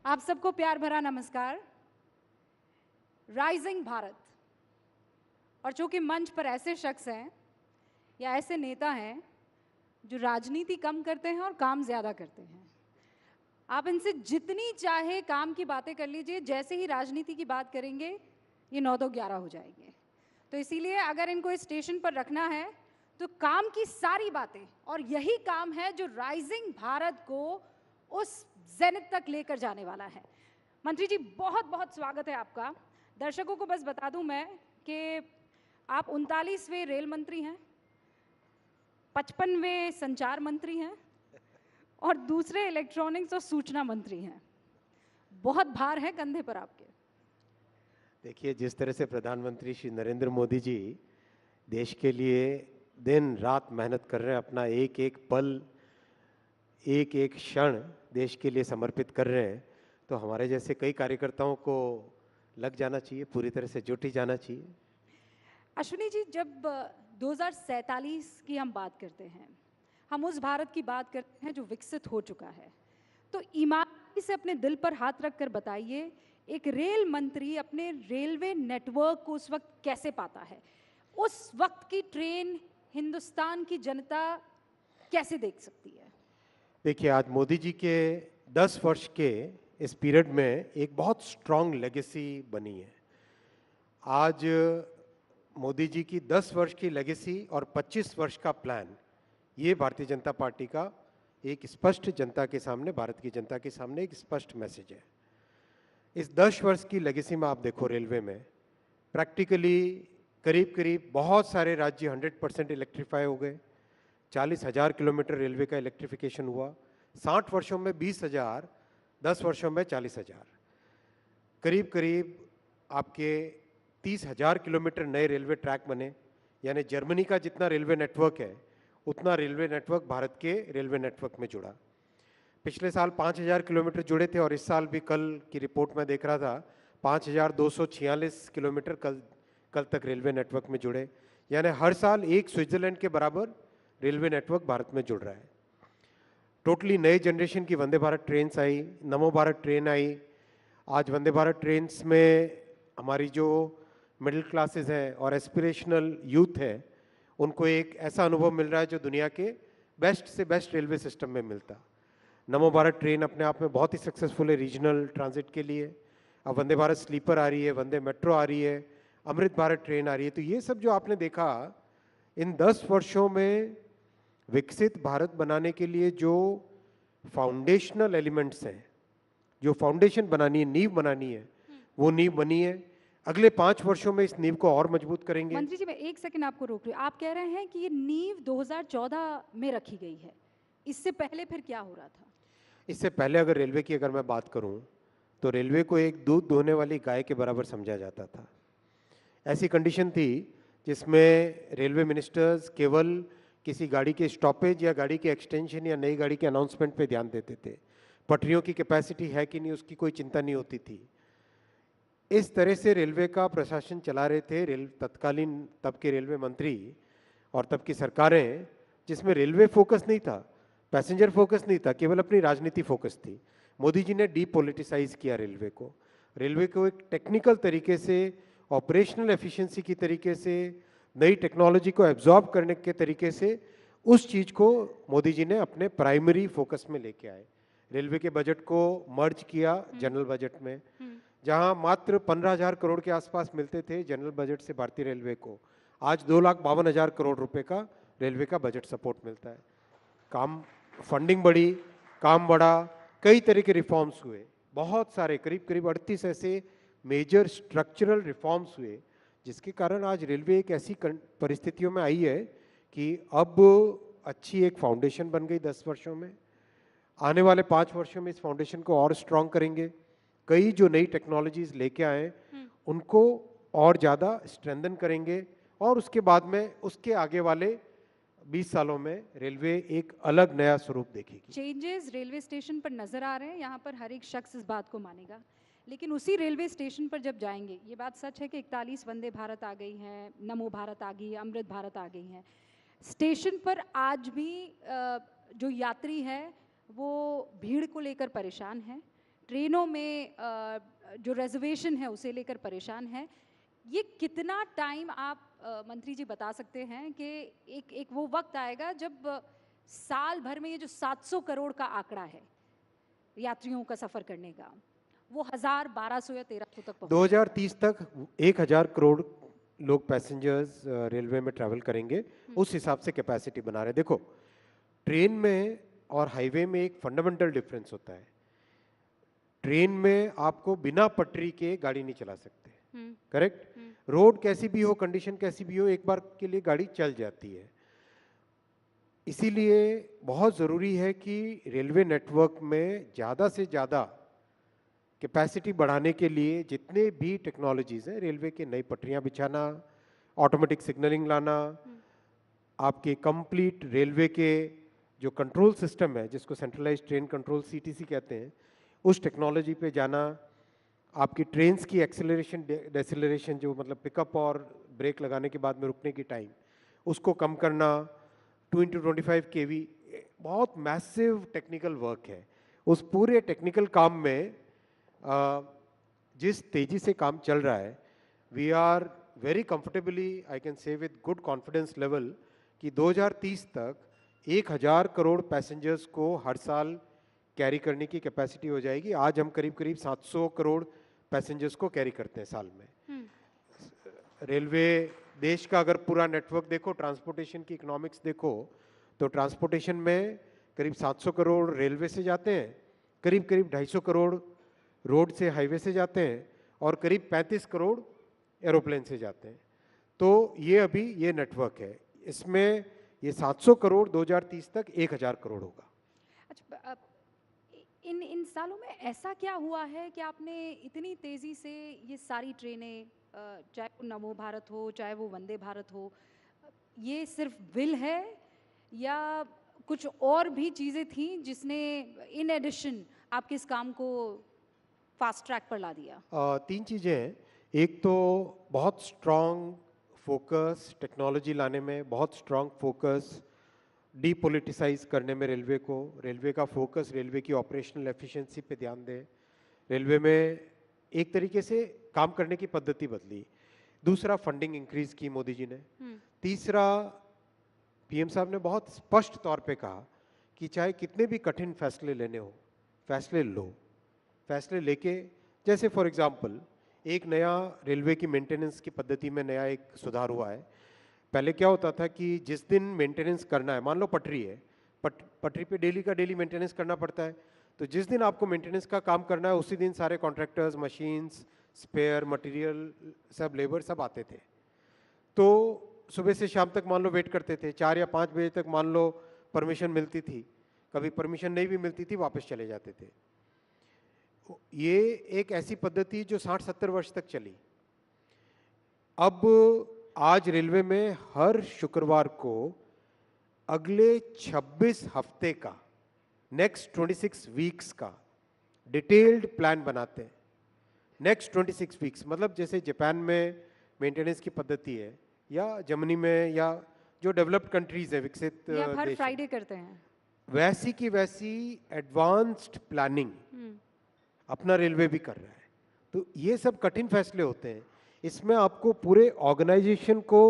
आप सबको प्यार भरा नमस्कार। राइजिंग भारत, और चूंकि मंच पर ऐसे शख्स हैं या ऐसे नेता हैं जो राजनीति कम करते हैं और काम ज़्यादा करते हैं, आप इनसे जितनी चाहे काम की बातें कर लीजिए, जैसे ही राजनीति की बात करेंगे ये 9 तो 11 हो जाएंगे। तो इसीलिए अगर इनको इस स्टेशन पर रखना है तो काम की सारी बातें, और यही काम है जो राइजिंग भारत को उस जेनिथ तक लेकर जाने वाला है। मंत्री जी, बहुत बहुत स्वागत है आपका। दर्शकों को बस बता दूं मैं कि आप 39वें रेल मंत्री हैं, 55वें संचार मंत्री हैं और दूसरे इलेक्ट्रॉनिक्स और सूचना मंत्री हैं। बहुत भार है कंधे पर आपके। देखिए, जिस तरह से प्रधानमंत्री श्री नरेंद्र मोदी जी देश के लिए दिन रात मेहनत कर रहे हैं, अपना एक एक पल, एक एक क्षण देश के लिए समर्पित कर रहे हैं, तो हमारे जैसे कई कार्यकर्ताओं को लग जाना चाहिए, पूरी तरह से जुट ही जाना चाहिए। अश्विनी जी, जब 2047 की हम बात करते हैं, हम उस भारत की बात करते हैं जो विकसित हो चुका है, तो ईमानदारी से अपने दिल पर हाथ रखकर बताइए, एक रेल मंत्री अपने रेलवे नेटवर्क को उस वक्त कैसे पाता है? उस वक्त की ट्रेन हिंदुस्तान की जनता कैसे देख सकती है? देखिए, आज मोदी जी के 10 वर्ष के इस पीरियड में एक बहुत स्ट्रांग लेगेसी बनी है। आज मोदी जी की 10 वर्ष की लेगेसी और 25 वर्ष का प्लान, ये भारतीय जनता पार्टी का एक स्पष्ट जनता के सामने, भारत की जनता के सामने एक स्पष्ट मैसेज है। इस 10 वर्ष की लेगेसी में आप देखो, रेलवे में प्रैक्टिकली करीब करीब बहुत सारे राज्य 100% इलेक्ट्रीफाई हो गए। 40,000 किलोमीटर रेलवे का इलेक्ट्रिफिकेशन हुआ। 60 वर्षों में 20,000, 10 वर्षों में 40,000, करीब करीब आपके 30,000 किलोमीटर नए रेलवे ट्रैक बने। यानी जर्मनी का जितना रेलवे नेटवर्क है, उतना रेलवे नेटवर्क भारत के रेलवे नेटवर्क में जुड़ा। पिछले साल 5,000 किलोमीटर जुड़े थे और इस साल भी, कल की रिपोर्ट में देख रहा था, 5,246 किलोमीटर कल तक रेलवे नेटवर्क में जुड़े। यानी हर साल एक स्विट्जरलैंड के बराबर रेलवे नेटवर्क भारत में जुड़ रहा है। टोटली नए जनरेशन की वंदे भारत ट्रेन्स आई, नमो भारत ट्रेन आई। आज वंदे भारत ट्रेन्स में हमारी जो मिडिल क्लासेस हैं और एस्पिरेशनल यूथ है, उनको एक ऐसा अनुभव मिल रहा है जो दुनिया के बेस्ट से बेस्ट रेलवे सिस्टम में मिलता। नमो भारत ट्रेन अपने आप में बहुत ही सक्सेसफुल है रीजनल ट्रांजिट के लिए। अब वंदे भारत स्लीपर आ रही है, वंदे मेट्रो आ रही है, अमृत भारत ट्रेन आ रही है। तो ये सब जो आपने देखा इन 10 वर्षों में विकसित भारत बनाने के लिए जो फाउंडेशनल एलिमेंट्स हैं, जो फाउंडेशन बनानी है, नींव बनानी है, वो नींव बनी है। अगले 5 वर्षों में इस नींव को और मजबूत करेंगे। मंत्री जी, मैं एक सेकंड आपको रोक रही हूँ। आप कह रहे हैं कि ये नींव 2014 में रखी गई है, इससे पहले फिर क्या हो रहा था? इससे पहले अगर रेलवे की अगर मैं बात करूं, तो रेलवे को एक दूध दोहने वाली गाय के बराबर समझा जाता था। ऐसी कंडीशन थी जिसमें रेलवे मिनिस्टर्स केवल किसी गाड़ी के स्टॉपेज या गाड़ी के एक्सटेंशन या नई गाड़ी के अनाउंसमेंट पे ध्यान देते थे। पटरियों की कैपेसिटी है कि नहीं, उसकी कोई चिंता नहीं होती थी। इस तरह से रेलवे का प्रशासन चला रहे थे तत्कालीन तब के रेलवे मंत्री और तब की सरकारें, जिसमें रेलवे फोकस नहीं था, पैसेंजर फोकस नहीं था, केवल अपनी राजनीति फोकस थी। मोदी जी ने डीपोलिटिसाइज किया रेलवे को। रेलवे को एक टेक्निकल तरीके से, ऑपरेशनल एफिशिएंसी की तरीके से, नई टेक्नोलॉजी को एब्जॉर्ब करने के तरीके से उस चीज़ को मोदी जी ने अपने प्राइमरी फोकस में लेके आए। रेलवे के बजट को मर्ज किया जनरल बजट में, जहां मात्र 15,000 करोड़ के आसपास मिलते थे जनरल बजट से भारतीय रेलवे को, आज 2,52,000 करोड़ रुपए का रेलवे का बजट सपोर्ट मिलता है। काम, फंडिंग बढ़ी, काम बढ़ा, कई तरह के रिफॉर्म्स हुए, बहुत सारे, करीब करीब 38 ऐसे मेजर स्ट्रक्चरल रिफॉर्म्स हुए, जिसके कारण आज रेलवे एक ऐसी परिस्थितियों में आई है कि अब अच्छी एक फाउंडेशन बन गई 10 वर्षों में। आने वाले 5 वर्षों में इस फाउंडेशन को और स्ट्रांग करेंगे। कई जो नई टेक्नोलॉजीज लेके आए उनको और ज़्यादा स्ट्रेंथन करेंगे, और उसके बाद में उसके आगे वाले 20 सालों में रेलवे एक अलग नया स्वरूप देखेगी। चेंजेस रेलवे स्टेशन पर नजर आ रहे हैं, यहाँ पर हर एक शख्स इस बात को मानेगा। लेकिन उसी रेलवे स्टेशन पर जब जाएंगे, ये बात सच है कि 41 वंदे भारत आ गई हैं, नमो भारत आ गई है, अमृत भारत आ गई हैं। स्टेशन पर आज भी जो यात्री है वो भीड़ को लेकर परेशान है, ट्रेनों में जो रिजर्वेशन है उसे लेकर परेशान है। ये कितना टाइम आप मंत्री जी बता सकते हैं कि एक वो वक्त आएगा जब साल भर में ये जो 700 करोड़ का आंकड़ा है यात्रियों का सफ़र करने का, वो 1000, 1200 या 1300 तक पहुंच 2030 तक 1000 करोड़ लोग पैसेंजर्स रेलवे में ट्रैवल करेंगे, उस हिसाब से कैपेसिटी बना रहे हैं। देखो, ट्रेन में और हाईवे में एक फंडामेंटल डिफरेंस होता है। ट्रेन में आपको बिना पटरी के गाड़ी नहीं चला सकते, करेक्ट? रोड कैसी भी हो, कंडीशन कैसी भी हो, एक बार के लिए गाड़ी चल जाती है। इसीलिए बहुत ज़रूरी है कि रेलवे नेटवर्क में ज़्यादा से ज़्यादा कैपेसिटी बढ़ाने के लिए जितने भी टेक्नोलॉजीज़ हैं, रेलवे के नई पटरियां बिछाना, ऑटोमेटिक सिग्नलिंग लाना, आपके कंप्लीट रेलवे के जो कंट्रोल सिस्टम है जिसको सेंट्रलाइज्ड ट्रेन कंट्रोल सीटीसी कहते हैं, उस टेक्नोलॉजी पे जाना, आपकी ट्रेन्स की एक्सेलरेशन डेसेलरेशन जो मतलब पिकअप और ब्रेक लगाने के बाद में रुकने की टाइम, उसको कम करना, 2x25 kV, बहुत मैसिव टेक्निकल वर्क है। उस पूरे टेक्निकल काम में जिस तेजी से काम चल रहा है, we are very comfortably, I can say with good confidence level कि 2030 तक 1000 करोड़ पैसेंजर्स को हर साल कैरी करने की कैपेसिटी हो जाएगी। आज हम करीब करीब 700 करोड़ पैसेंजर्स को कैरी करते हैं साल में। रेलवे देश का अगर पूरा नेटवर्क देखो, ट्रांसपोर्टेशन की इकोनॉमिक्स देखो, तो ट्रांसपोर्टेशन में करीब 700 करोड़ रेलवे से जाते हैं, करीब करीब 250 करोड़ रोड से हाईवे से जाते हैं और करीब 35 करोड़ एरोप्लेन से जाते हैं। तो ये अभी ये नेटवर्क है, इसमें ये 700 करोड़ 2030 तक 1000 करोड़ होगा। अच्छा, इन सालों में ऐसा क्या हुआ है कि आपने इतनी तेज़ी से ये सारी ट्रेनें, चाहे वो नमो भारत हो, चाहे वो वंदे भारत हो, ये सिर्फ विल है या कुछ और भी चीज़ें थी जिसने इन एडिशन आपके इस काम को फास्ट ट्रैक पर ला दिया? 3 चीज़ें हैं। एक तो बहुत स्ट्रॉन्ग फोकस टेक्नोलॉजी लाने में, बहुत स्ट्रॉन्ग फोकस डीपोलिटिसाइज करने में रेलवे का फोकस रेलवे की ऑपरेशनल एफिशिएंसी पे ध्यान दें। रेलवे में एक तरीके से काम करने की पद्धति बदली। दूसरा, फंडिंग इंक्रीज की मोदी जी ने। तीसरा, पीएम साहब ने बहुत स्पष्ट तौर पे कहा कि चाहे कितने भी कठिन फैसले लेने हो, फैसले लो। फैसले लेके, जैसे फॉर एग्जांपल एक नया रेलवे की मेंटेनेंस की पद्धति में नया एक सुधार हुआ है। पहले क्या होता था कि जिस दिन मेंटेनेंस करना है, मान लो पटरी है, पटरी पे डेली का डेली मेंटेनेंस करना पड़ता है, तो जिस दिन आपको मेंटेनेंस का काम करना है उसी दिन सारे कॉन्ट्रैक्टर्स, मशीन्स, स्पेयर मटेरियल, सब लेबर सब आते थे। तो सुबह से शाम तक मान लो वेट करते थे, 4 या 5 बजे तक मान लो परमिशन मिलती थी, कभी परमिशन नहीं भी मिलती थी, वापस चले जाते थे। ये एक ऐसी पद्धति जो 60-70 वर्ष तक चली। अब आज रेलवे में हर शुक्रवार को अगले 26 हफ्ते का, नेक्स्ट 26 वीक्स का डिटेल्ड प्लान बनाते हैं। नेक्स्ट 26 वीक्स मतलब जैसे जापान में मेंटेनेंस की पद्धति है, या जर्मनी में, या जो डेवलप्ड कंट्रीज है, विकसित या हर देश, फ्राइडे करते हैं, वैसी की वैसी एडवांस्ड प्लानिंग अपना रेलवे भी कर रहा है। तो ये सब कठिन फैसले होते हैं, इसमें आपको पूरे ऑर्गेनाइजेशन को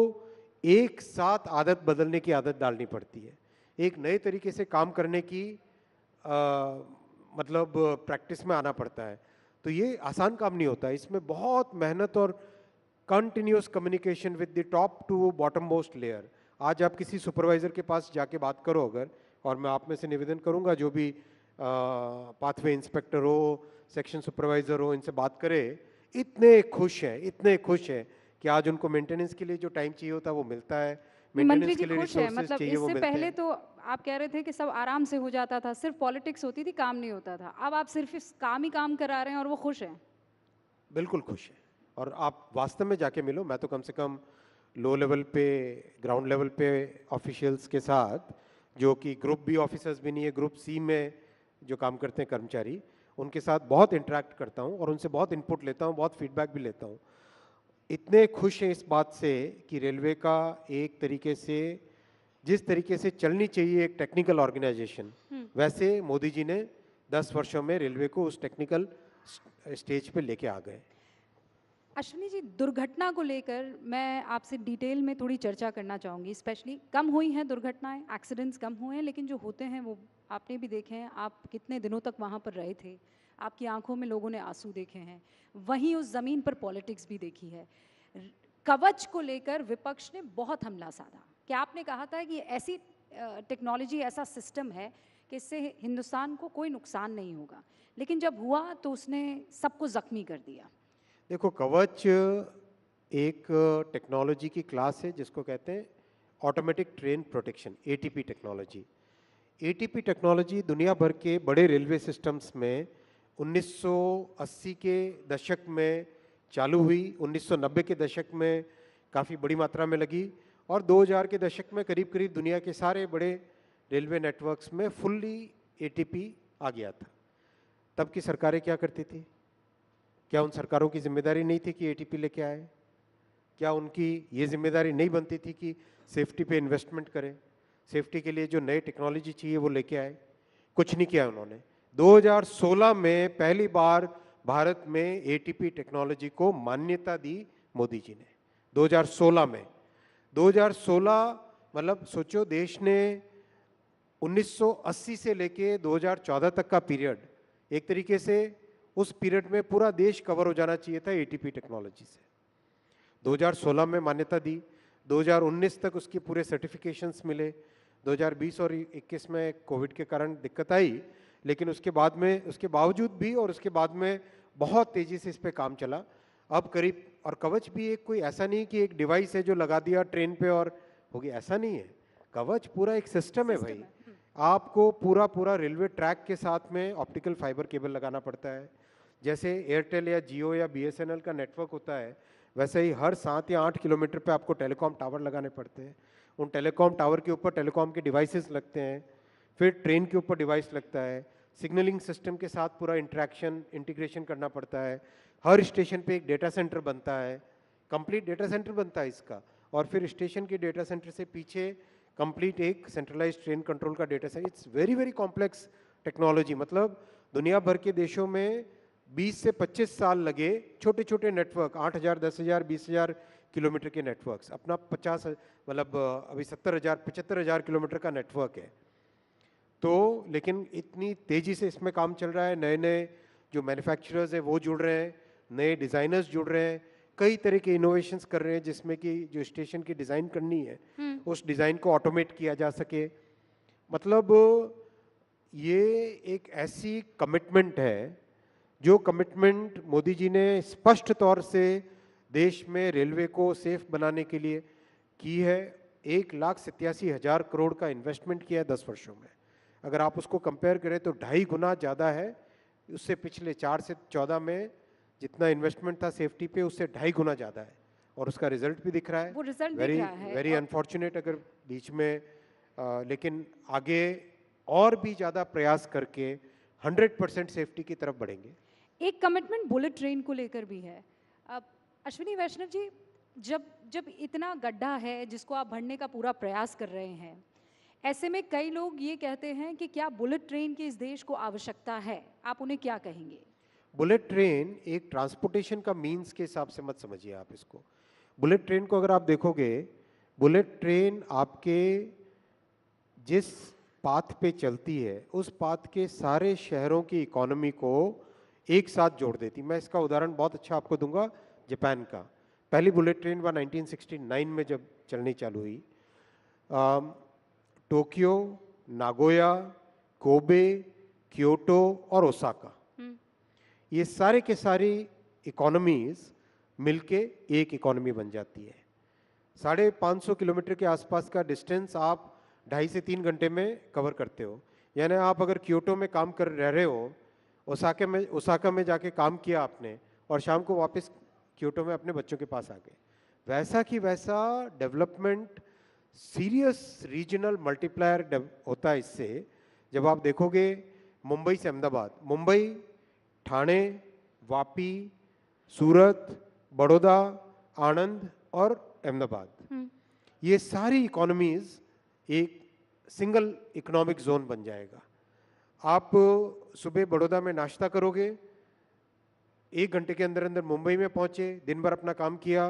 एक साथ आदत बदलने की आदत डालनी पड़ती है, एक नए तरीके से काम करने की मतलब प्रैक्टिस में आना पड़ता है। तो ये आसान काम नहीं होता, इसमें बहुत मेहनत और continuous communication with the top to bottom most layer. आज आप किसी सुपरवाइजर के पास जाके बात करो अगर, और मैं आप में से निवेदन करूंगा जो भी पाथवे इंस्पेक्टर हो, सेक्शन सुपरवाइजर हो, इनसे बात करे, इतने खुश हैं कि आज उनको मेंटेनेंस के लिए जो टाइम चाहिए होता है वो मिलता है, मंत्री मेंटेनेंस जी के लिए खुश है, रिसोर्सेज मतलब चाहिए वो इससे मिलते पहले हैं। तो आप कह रहे थे कि सब आराम से हो जाता था, सिर्फ पॉलिटिक्स होती थी, काम नहीं होता था। अब आप सिर्फ इस काम ही काम करा रहे हैं और वो खुश हैं। बिल्कुल खुश है, और आप वास्तव में जाके मिलो। मैं तो कम से कम लो लेवल पे, ग्राउंड लेवल पे ऑफिशियल्स के साथ, जो कि ग्रुप बी ऑफिसर्स भी नहीं है, ग्रुप सी में जो काम करते हैं कर्मचारी, उनके साथ बहुत इंटरेक्ट करता हूँ और उनसे बहुत इनपुट लेता हूँ, बहुत फीडबैक भी लेता हूँ। इतने खुश हैं इस बात से कि रेलवे का एक तरीके से, जिस तरीके से चलनी चाहिए एक टेक्निकल ऑर्गेनाइजेशन, वैसे मोदी जी ने 10 वर्षों में रेलवे को उस टेक्निकल स्टेज पे लेके आ गए। अश्विनी जी, दुर्घटना को लेकर मैं आपसे डिटेल में थोड़ी चर्चा करना चाहूँगी। स्पेशली कम हुई हैं दुर्घटनाएं, एक्सीडेंट्स कम हुए हैं, लेकिन जो होते हैं वो आपने भी देखे हैं। आप कितने दिनों तक वहाँ पर रहे थे, आपकी आंखों में लोगों ने आंसू देखे हैं। वहीं उस ज़मीन पर पॉलिटिक्स भी देखी है। कवच को लेकर विपक्ष ने बहुत हमला साधा। क्या आपने कहा था कि ऐसी टेक्नोलॉजी, ऐसा सिस्टम है कि इससे हिंदुस्तान को कोई नुकसान नहीं होगा, लेकिन जब हुआ तो उसने सबको ज़ख्मी कर दिया। देखो, कवच एक टेक्नोलॉजी की क्लास है जिसको कहते हैं automatic train protection, ATP technology. ATP technology दुनिया भर के बड़े रेलवे सिस्टम्स में 1980 के दशक में चालू हुई, 1990 के दशक में काफ़ी बड़ी मात्रा में लगी, और 2000 के दशक में करीब करीब दुनिया के सारे बड़े रेलवे नेटवर्क्स में फुल्ली एटीपी आ गया था। तब की सरकारें क्या करती थी? क्या उन सरकारों की जिम्मेदारी नहीं थी कि एटीपी लेके आए? क्या उनकी ये जिम्मेदारी नहीं बनती थी कि सेफ्टी पे इन्वेस्टमेंट करें, सेफ्टी के लिए जो नए टेक्नोलॉजी चाहिए वो लेके आए? कुछ नहीं किया उन्होंने। 2016 में पहली बार भारत में एटीपी टेक्नोलॉजी को मान्यता दी मोदी जी ने, 2016 में। 2016 मतलब सोचो, देश ने 1980 से लेके 2014 तक का पीरियड, एक तरीके से उस पीरियड में पूरा देश कवर हो जाना चाहिए था एटीपी टेक्नोलॉजी से। 2016 में मान्यता दी, 2019 तक उसके पूरे सर्टिफिकेशंस मिले। 2020 और 21 में कोविड के कारण दिक्कत आई, लेकिन उसके बाद में, उसके बावजूद भी और उसके बाद में बहुत तेज़ी से इस पे काम चला। अब करीब, और कवच भी एक कोई ऐसा नहीं कि एक डिवाइस है जो लगा दिया ट्रेन पे और हो गया, ऐसा नहीं है। कवच पूरा एक सिस्टम है भाई। आपको पूरा पूरा रेलवे ट्रैक के साथ में ऑप्टिकल फाइबर केबल लगाना पड़ता है। जैसे एयरटेल या जियो या बीएसएनएल का नेटवर्क होता है, वैसे ही हर 7 या 8 किलोमीटर पे आपको टेलीकॉम टावर लगाने पड़ते हैं। उन टेलीकॉम टावर के ऊपर टेलीकॉम के डिवाइसेस लगते हैं, फिर ट्रेन के ऊपर डिवाइस लगता है, सिग्नलिंग सिस्टम के साथ पूरा इंटीग्रेशन करना पड़ता है। हर स्टेशन पे एक डेटा सेंटर बनता है, कंप्लीट डेटा सेंटर बनता है इसका, और फिर स्टेशन के डेटा सेंटर से पीछे कंप्लीट एक सेंट्रलाइज्ड ट्रेन कंट्रोल का data centre. It's very very complex technology. मतलब दुनिया भर के देशों में 20 से 25 साल लगे छोटे छोटे नेटवर्क, 8,000, 10,000, 20,000 किलोमीटर के नेटवर्क्स, अपना 50, मतलब अभी 70,000, 75,000 किलोमीटर का नेटवर्क है। तो लेकिन इतनी तेज़ी से इसमें काम चल रहा है, नए नए जो मैन्युफैक्चरर्स हैं वो जुड़ रहे हैं, नए डिज़ाइनर्स जुड़ रहे हैं, कई तरह के इनोवेशंस कर रहे हैं, जिसमें कि जो स्टेशन की डिज़ाइन करनी है उस डिज़ाइन को ऑटोमेट किया जा सके। मतलब ये एक ऐसी कमिटमेंट है, जो कमिटमेंट मोदी जी ने स्पष्ट तौर से देश में रेलवे को सेफ बनाने के लिए की है। 1,87,000 करोड़ का इन्वेस्टमेंट किया है 10 वर्षों में। अगर आप उसको कंपेयर करें तो 2.5 गुना ज़्यादा है उससे। पिछले 4 से 14 में जितना इन्वेस्टमेंट था सेफ्टी पे, उससे 2.5 गुना ज़्यादा है, और उसका रिजल्ट भी दिख रहा है। वो रिजल्ट वेरी दिख रहा है। वेरी अनफॉर्चुनेट अगर बीच में लेकिन आगे और भी ज़्यादा प्रयास करके 100% सेफ्टी की तरफ बढ़ेंगे। एक कमिटमेंट बुलेट ट्रेन को लेकर भी है। अब अश्विनी वैष्णव जी, जब इतना गड्ढा है जिसको आप भरने का पूरा प्रयास कर रहे हैं, ऐसे में कई लोग ये कहते हैं कि क्या बुलेट ट्रेन की इस देश को आवश्यकता है? आप उन्हें क्या कहेंगे? बुलेट ट्रेन एक ट्रांसपोर्टेशन का मीन्स के हिसाब से मत समझिए आप इसको। बुलेट ट्रेन को अगर आप देखोगे, बुलेट ट्रेन आपके जिस पाथ पे चलती है उस पाथ के सारे शहरों की इकोनॉमी को एक साथ जोड़ देती। मैं इसका उदाहरण बहुत अच्छा आपको दूंगा, जापान का। पहली बुलेट ट्रेन वह 1969 में जब चलनी चालू हुई, टोक्यो, नागोया, कोबे, क्योटो और ओसाका, ये सारे के सारी इकोनॉमीज मिलके एक इकोनॉमी बन जाती है। 550 किलोमीटर के आसपास का डिस्टेंस आप 2.5 से 3 घंटे में कवर करते हो। यानी आप अगर क्योटो में काम कर रहे हो, ओसाका में जाके काम किया आपने, और शाम को वापस क्योटो में अपने बच्चों के पास आ गए। वैसा कि वैसा डेवलपमेंट, सीरियस रीजनल मल्टीप्लायर होता है इससे। जब आप देखोगे मुंबई से अहमदाबाद, मुंबई, ठाणे, वापी, सूरत, बड़ौदा, आणंद और अहमदाबाद, ये सारी इकोनॉमीज एक सिंगल इकोनॉमिक जोन बन जाएगा। आप सुबह बड़ौदा में नाश्ता करोगे, 1 घंटे के अंदर अंदर मुंबई में पहुंचे, दिन भर अपना काम किया,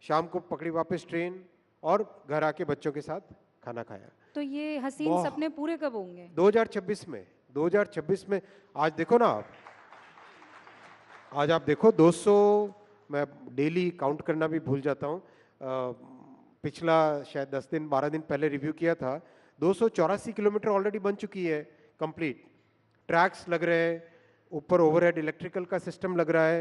शाम को पकड़ी वापस ट्रेन और घर आके बच्चों के साथ खाना खाया। तो ये हसीन सपने पूरे कब होंगे? 2026 में। 2026 में। आज देखो ना आप, आज आप देखो 200, मैं डेली काउंट करना भी भूल जाता हूँ, पिछला शायद 10 दिन 12 दिन पहले रिव्यू किया था, 284 किलोमीटर ऑलरेडी बन चुकी है कंप्लीट। ट्रैक्स लग रहे हैं, ऊपर ओवरहेड इलेक्ट्रिकल का सिस्टम लग रहा है,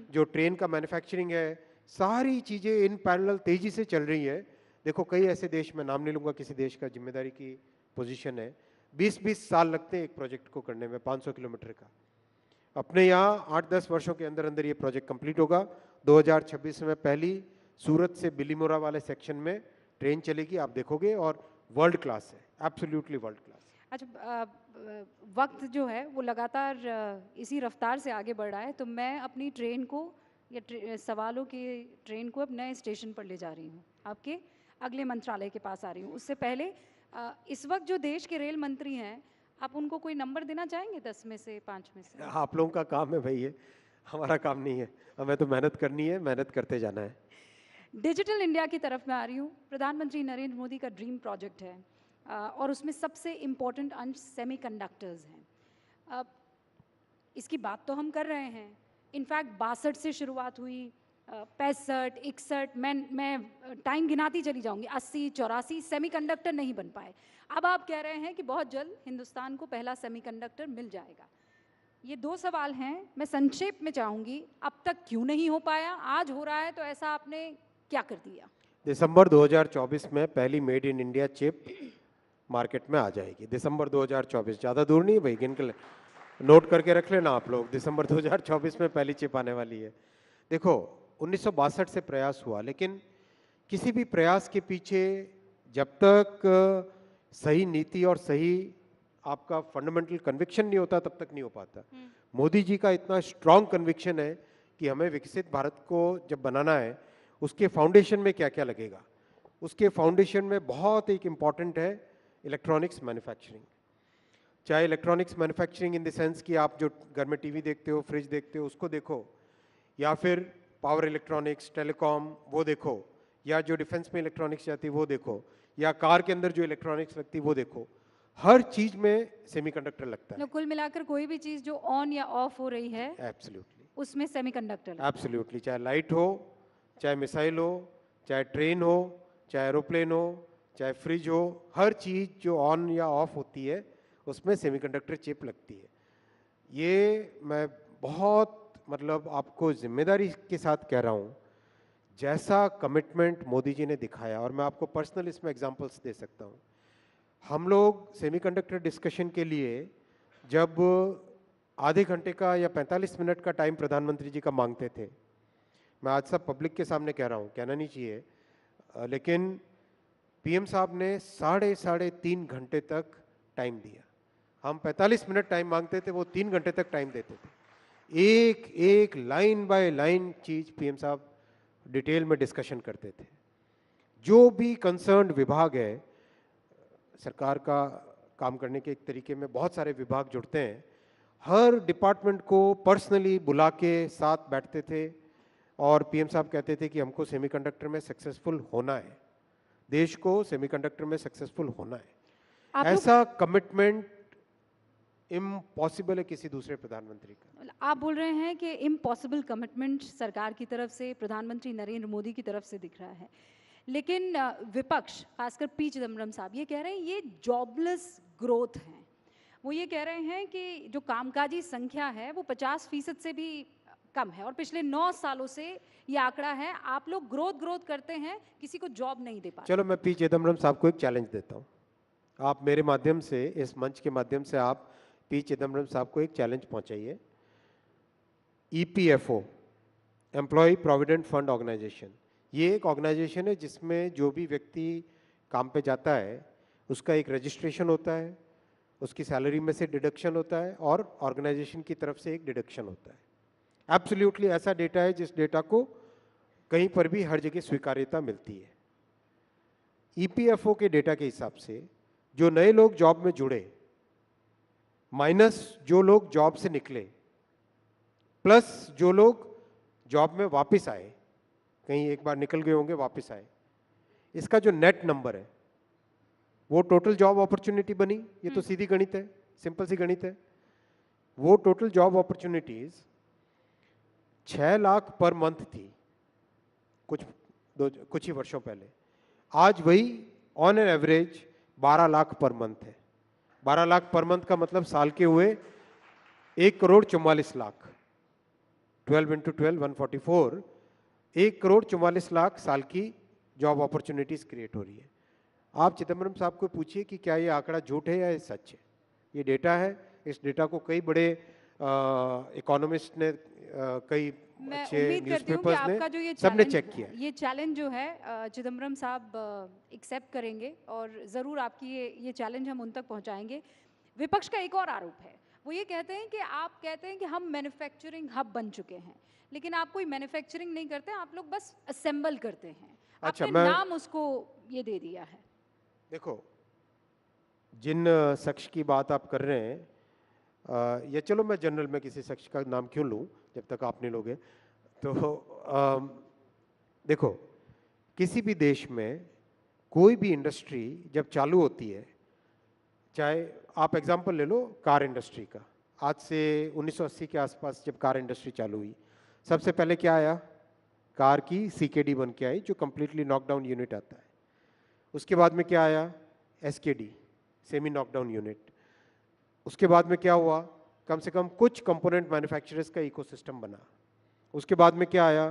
जो ट्रेन का मैन्युफैक्चरिंग है, सारी चीजें इन पैरेलल तेजी से चल रही है। देखो कई ऐसे देश, मैं नाम नहीं लूंगा किसी देश का, जिम्मेदारी की पोजीशन है, 20-20 साल लगते हैं एक प्रोजेक्ट को करने में 500 किलोमीटर का। अपने यहाँ 8-10 वर्षों के अंदर अंदर ये प्रोजेक्ट कंप्लीट होगा। 2026 में पहली सूरत से बिलीमोरा वाले सेक्शन में ट्रेन चलेगी, आप देखोगे, और वर्ल्ड क्लास है, एब्सोल्युटली वर्ल्ड क्लास। अच्छा, वक्त जो है वो लगातार इसी रफ्तार से आगे बढ़ रहा है, तो मैं अपनी ट्रेन को या सवालों की ट्रेन को अब नए स्टेशन पर ले जा रही हूँ, आपके अगले मंत्रालय के पास आ रही हूँ। उससे पहले इस वक्त जो देश के रेल मंत्री हैं, आप उनको कोई नंबर देना चाहेंगे 10 में से, 5 में से? आप लोगों का काम है भाई, ये हमारा काम नहीं है, हमें तो मेहनत करनी है, मेहनत करते जाना है। डिजिटल इंडिया की तरफ मैं आ रही हूँ। प्रधानमंत्री नरेंद्र मोदी का ड्रीम प्रोजेक्ट है और उसमें सबसे इम्पोर्टेंट अंश सेमीकंडक्टर्स हैं। इसकी बात तो हम कर रहे हैं, इनफैक्ट 62 से शुरुआत हुई, 65, 61, मैं टाइम गिनाती चली जाऊंगी, 80, 84 सेमीकंडक्टर नहीं बन पाए। अब आप कह रहे हैं कि बहुत जल्द हिंदुस्तान को पहला सेमीकंडक्टर मिल जाएगा। ये 2 सवाल हैं, मैं संक्षेप में चाहूंगी, अब तक क्यों नहीं हो पाया? आज हो रहा है तो ऐसा आपने क्या कर दिया? दिसंबर 2024 में पहली made in India chip market में आ जाएगी। दिसंबर 2024, ज़्यादा दूर नहीं भाई, गिन के नोट करके रख लेना आप लोग, दिसंबर 2024 में पहली चिप आने वाली है। देखो 1962 से प्रयास हुआ, लेकिन किसी भी प्रयास के पीछे जब तक सही नीति और सही आपका फंडामेंटल कन्विक्शन नहीं होता तब तक नहीं हो पाता। मोदी जी का इतना स्ट्रांग कन्विक्शन है कि हमें विकसित भारत को जब बनाना है, उसके फाउंडेशन में क्या क्या लगेगा। उसके फाउंडेशन में बहुत एक इम्पॉर्टेंट है इलेक्ट्रॉनिक्स मैन्युफैक्चरिंग। चाहे electronics manufacturing in the sense कि आप जो घर में टीवी देखते हो, फ्रिज देखते हो, उसको देखो, या फिर पावर इलेक्ट्रॉनिक्स, टेलीकॉम वो देखो, या जो डिफेंस में इलेक्ट्रॉनिक्स जाती है वो देखो, या कार के अंदर जो इलेक्ट्रॉनिक्स लगती है वो देखो, हर चीज में सेमीकंडक्टर लगता है। कुल मिलाकर कोई भी चीज जो ऑन या ऑफ हो रही है, एब्सोल्युटली उसमें सेमीकंडक्टर लगता है। एब्सोल्युटली, चाहे लाइट हो, चाहे मिसाइल हो, चाहे ट्रेन हो, चाहे एरोप्लेन हो, चाहे फ्रिज हो, हर चीज जो ऑन या ऑफ होती है उसमें सेमीकंडक्टर चिप लगती है। ये मैं बहुत मतलब आपको जिम्मेदारी के साथ कह रहा हूँ, जैसा कमिटमेंट मोदी जी ने दिखाया, और मैं आपको पर्सनल इसमें एग्जांपल्स दे सकता हूँ। हम लोग सेमीकंडक्टर डिस्कशन के लिए जब आधे घंटे का या 45 मिनट का टाइम प्रधानमंत्री जी का मांगते थे, मैं आज सब पब्लिक के सामने कह रहा हूँ, कहना नहीं चाहिए, लेकिन पीएम साहब ने साढ़े 3 घंटे तक टाइम दिया। हम 45 मिनट टाइम मांगते थे, वो 3 घंटे तक टाइम देते थे। एक एक लाइन बाय लाइन चीज पीएम साहब डिटेल में डिस्कशन करते थे। जो भी कंसर्न्ड विभाग है, सरकार का काम करने के एक तरीके में बहुत सारे विभाग जुड़ते हैं, हर डिपार्टमेंट को पर्सनली बुला के साथ बैठते थे और पीएम साहब कहते थे कि हमको सेमीकंडक्टर में सक्सेसफुल होना है, देश को सेमीकंडक्टर में सक्सेसफुल होना है। ऐसा कमिटमेंट इम्पॉसिबल है किसी दूसरे प्रधानमंत्री का। आप बोल रहे हैं कि इम्पॉसिबल कमिटमेंट सरकार की तरफ से, प्रधानमंत्री नरेंद्र मोदी की तरफ से दिख रहा है, लेकिन विपक्ष खासकर पी चिदम्बरम साहब ये कह रहे हैं ये जॉबलेस ग्रोथ है। वो ये कह रहे हैं कि जो कामकाजी संख्या है वो 50% से भी कम है और पिछले 9 सालों से ये आंकड़ा है। आप लोग ग्रोथ करते हैं, किसी को जॉब नहीं दे पाते। चलो मैं पी चिदम्बरम साहब को एक चैलेंज देता हूँ, आप मेरे माध्यम से, इस मंच के माध्यम से आप पी चिदम्बरम साहब को एक चैलेंज पहुंचाइए। EPFO, employ provident fund organisation, ये एक ऑर्गेनाइजेशन है जिसमें जो भी व्यक्ति काम पे जाता है उसका एक रजिस्ट्रेशन होता है, उसकी सैलरी में से डिडक्शन होता है और ऑर्गेनाइजेशन की तरफ से एक डिडक्शन होता है। एब्सोल्युटली ऐसा डेटा है जिस डेटा को कहीं पर भी हर जगह स्वीकार्यता मिलती है। ईपीएफओ के डेटा के हिसाब से जो नए लोग जॉब में जुड़े माइनस जो लोग जॉब से निकले, प्लस जो लोग जॉब में वापस आए, कहीं एक बार निकल गए होंगे वापस आए, इसका जो नेट नंबर है वो टोटल जॉब अपॉर्चुनिटी बनी। ये तो सीधी गणित है, सिंपल सी गणित है। वो total job opportunities 6 lakh per month थी कुछ ही वर्षों पहले। आज वही on an average 12 lakh per month है। 12 लाख पर मंथ का मतलब साल के हुए 1,44,00,000। 12 इंटू 12 144, 1,44,00,000 साल की जॉब अपॉर्चुनिटीज क्रिएट हो रही है। आप चिदम्बरम साहब को पूछिए कि क्या ये आंकड़ा झूठ है या ये सच है। ये डेटा है। इस डेटा को कई बड़े इकोनॉमिस्ट ने, कई मैं अच्छे उम्मीद करती हूँ कि न्यूज़पेपर्स आपका जो ने, ये सबने चैलेंज चेक किया। ये चैलेंज जो है चिदम्बरम साहब एक्सेप्ट करेंगे और ज़रूर आपकी ये चैलेंज हम उन तक पहुँचाएंगे। विपक्ष का एक और आरोप है, वो ये कहते हैं कि आप कहते हैं कि हम मैन्युफैक्चरिंग हब बन चुके हैं, लेकिन आप कोई मैन्युफैक्चरिंग नहीं करते, आप लोग बस असेंबल करते हैं। अच्छा, आपने नाम उसको ये दे दिया है। देखो, जिन शख्स की बात आप कर रहे हैं, या चलो मैं जनरल में किसी शख्स का नाम क्यों लूं जब तक आप नहीं लोगे। तो देखो, किसी भी देश में कोई भी इंडस्ट्री जब चालू होती है, चाहे आप एग्जांपल ले लो कार इंडस्ट्री का। आज से 1980 के आसपास जब कार इंडस्ट्री चालू हुई, सबसे पहले क्या आया? कार की सीकेडी बन के आई, जो कंप्लीटली नॉकडाउन यूनिट आता है। उसके बाद में क्या आया? SKD, semi knockdown unit. उसके बाद में क्या हुआ? कम से कम कुछ कंपोनेंट मैन्युफैक्चरर्स का इकोसिस्टम बना। उसके बाद में क्या आया?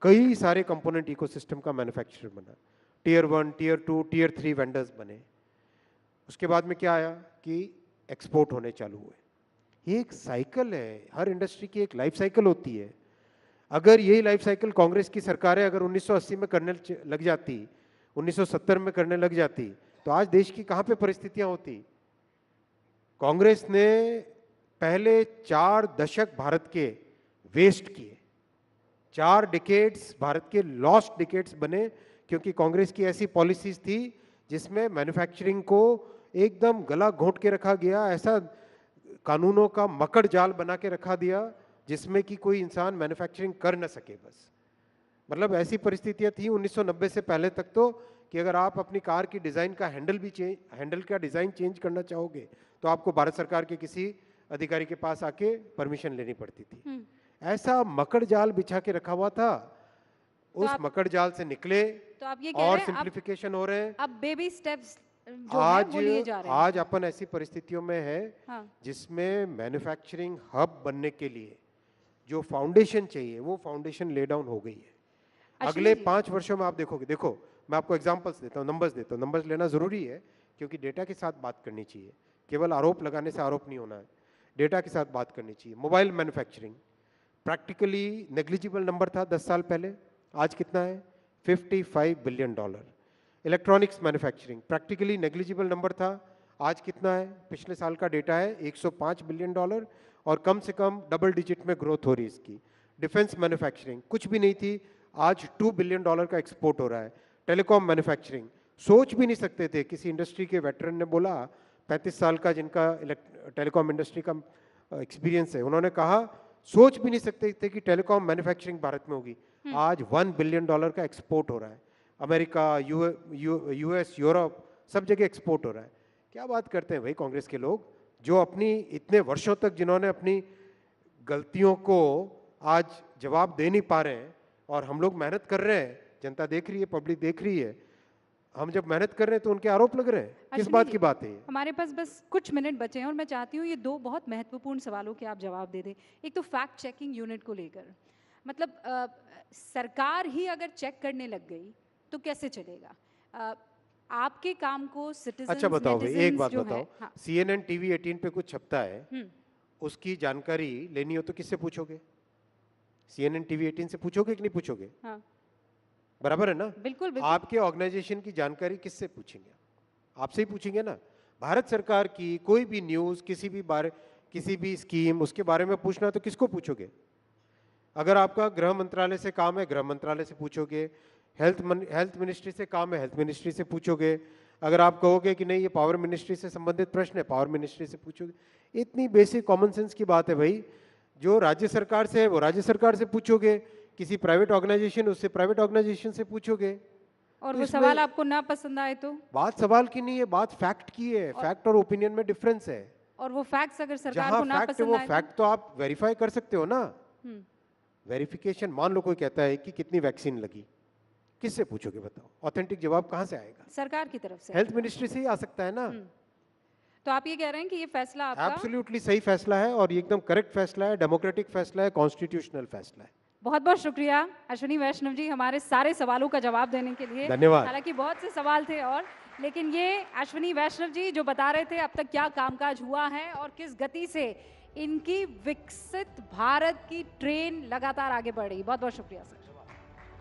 कई सारे कंपोनेंट इकोसिस्टम का मैन्युफैक्चरर बना। टियर 1, टियर 2, टियर 3 वेंडर्स बने। उसके बाद में क्या आया कि एक्सपोर्ट होने चालू हुए। ये एक साइकिल है, हर इंडस्ट्री की एक लाइफ साइकिल होती है। अगर यही लाइफ साइकिल कांग्रेस की सरकारें अगर 1980 में करने लग जाती, 1970 में करने लग जाती, तो आज देश की कहां पे परिस्थितियां होती। कांग्रेस ने पहले 4 दशक भारत के वेस्ट किए। 4 डिकेड्स भारत के लॉस्ट डिकेड्स बने, क्योंकि कांग्रेस की ऐसी पॉलिसीज थी जिसमें मैन्युफैक्चरिंग को एकदम गला घोंट के रखा गया। ऐसा कानूनों का मकड़ जाल बना के रखा दिया जिसमें कि कोई इंसान मैन्युफैक्चरिंग कर न सके। बस मतलब ऐसी परिस्थितियां थी 1990 से पहले तक तो, कि अगर आप अपनी कार की डिज़ाइन का हैंडल का डिज़ाइन चेंज करना चाहोगे तो आपको भारत सरकार के किसी अधिकारी के पास आके परमिशन लेनी पड़ती थी। ऐसा मकड़ जाल बिछा के रखा हुआ था। तो उस मकड़ जाल से निकले तो आप ये कह और रहे हैं सिंप्लीफिकेशन हो रहे हैं। अब बेबी स्टेप्स जो है वो लिए जा रहे हैं। आज अपन ऐसी परिस्थितियों में है हाँ। जिसमें मैन्युफैक्चरिंग हब बनने के लिए जो फाउंडेशन चाहिए वो फाउंडेशन ले डाउन हो गई है। अगले 5 वर्षों में आप देखोगे। देखो, मैं आपको एग्जांपल्स देता हूँ, नंबर्स देता हूँ। नंबर्स लेना जरूरी है क्योंकि डेटा के साथ बात करनी चाहिए। केवल आरोप लगाने से आरोप नहीं होना है, डेटा के साथ बात करनी चाहिए। Mobile manufacturing practically negligible number था 10 साल पहले, आज कितना है? $55 billion. Electronics manufacturing practically negligible number था, आज कितना है? पिछले साल का डेटा है $105 बिलियन, और कम से कम डबल डिजिट में ग्रोथ हो रही है इसकी। डिफेंस मैन्युफैक्चरिंग कुछ भी नहीं थी, आज $2 बिलियन का एक्सपोर्ट हो रहा है। टेलीकॉम मैन्युफैक्चरिंग सोच भी नहीं सकते थे, किसी इंडस्ट्री के वेटरन ने बोला, 35 साल का जिनका टेलीकॉम इंडस्ट्री का एक्सपीरियंस है, उन्होंने कहा सोच भी नहीं सकते थे कि टेलीकॉम मैन्युफैक्चरिंग भारत में होगी। आज $1 बिलियन का एक्सपोर्ट हो रहा है। अमेरिका, यूएस, यूरोप, सब जगह एक्सपोर्ट हो रहा है। क्या बात करते हैं भाई कांग्रेस के लोग, जो अपनी इतने वर्षों तक जिन्होंने अपनी गलतियों को आज जवाब दे नहीं पा रहे हैं, और हम लोग मेहनत कर रहे हैं, जनता देख रही है, पब्लिक देख रही है, हम जब मेहनत कर रहे हैं तो उनके आरोप लग रहे हैं। किस बात की बात है ये? हमारे पास बस कुछ मिनट बचे हैं और मैं चाहती हूँ ये 2 बहुत महत्वपूर्ण सवालों के आप जवाब दे दें। एक तो फैक्ट चेकिंग यूनिट को लेकर, मतलब सरकार ही अगर चेक करने लग गई तो कैसे चलेगा? आपके काम को सिटीजंस, अच्छा बताओ भाई, एक बात बताओ, हाँ। CNN TV 18 पे कुछ छपता है, उसकी जानकारी लेनी हो तो किससे पूछोगे? CNN TV 18 से पूछोगे कि नहीं पूछोगे? हाँ। बराबर है ना? बिल्कुल, बिल्कुल। आपके ऑर्गेनाइजेशन की जानकारी किससे पूछेंगे? आपसे ही पूछेंगे ना। भारत सरकार की कोई भी न्यूज़, किसी भी स्कीम, उसके बारे में पूछना है तो किसको पूछोगे? अगर आपका गृह मंत्रालय से काम है, गृह मंत्रालय से पूछोगे। हेल्थ मिनिस्ट्री से काम है, हेल्थ मिनिस्ट्री से पूछोगे। अगर आप कहोगे कि नहीं ये पावर मिनिस्ट्री से संबंधित प्रश्न है, पावर मिनिस्ट्री से पूछोगे। इतनी बेसिक कॉमन सेंस की बात है भाई। जो राज्य सरकार से है वो राज्य सरकार से पूछोगे, किसी प्राइवेट ऑर्गेनाइजेशन उससे प्राइवेट ऑर्गेनाइजेशन से पूछोगे। और तो वो इसमें सवाल आपको ना पसंद आए तो? बात सवाल की नहीं है, बात फैक्ट की है। फैक्ट और ओपिनियन में डिफरेंस है। और वो फैक्ट्स अगर सरकार जहां को ना फैक्ट है पसंद वो आए फैक्ट तो आप वेरीफाई कर सकते हो ना। हम्म, वेरिफिकेशन, मान लो कोई कहता है कि कितनी वैक्सीन लगी, किससे पूछोगे बताओ? ऑथेंटिक जवाब कहां से आएगा? सरकार की तरफ से। हेल्थ मिनिस्ट्री से ही आ सकता है ना। तो आप ये कह रहे हैं कि ये फैसला आपका एब्सोल्युटली सही फैसला है और ये एकदम करेक्ट फैसला है, डेमोक्रेटिक फैसला है, कॉन्स्टिट्यूशनल फैसला है। बहुत बहुत शुक्रिया अश्विनी वैष्णव जी हमारे सारे सवालों का जवाब देने के लिए। धन्यवाद। हालांकि बहुत से सवाल थे और, लेकिन ये अश्विनी वैष्णव जी जो बता रहे थे अब तक क्या कामकाज हुआ है और किस गति से इनकी विकसित भारत की ट्रेन लगातार आगे बढ़ रही। बहुत बहुत शुक्रिया सर।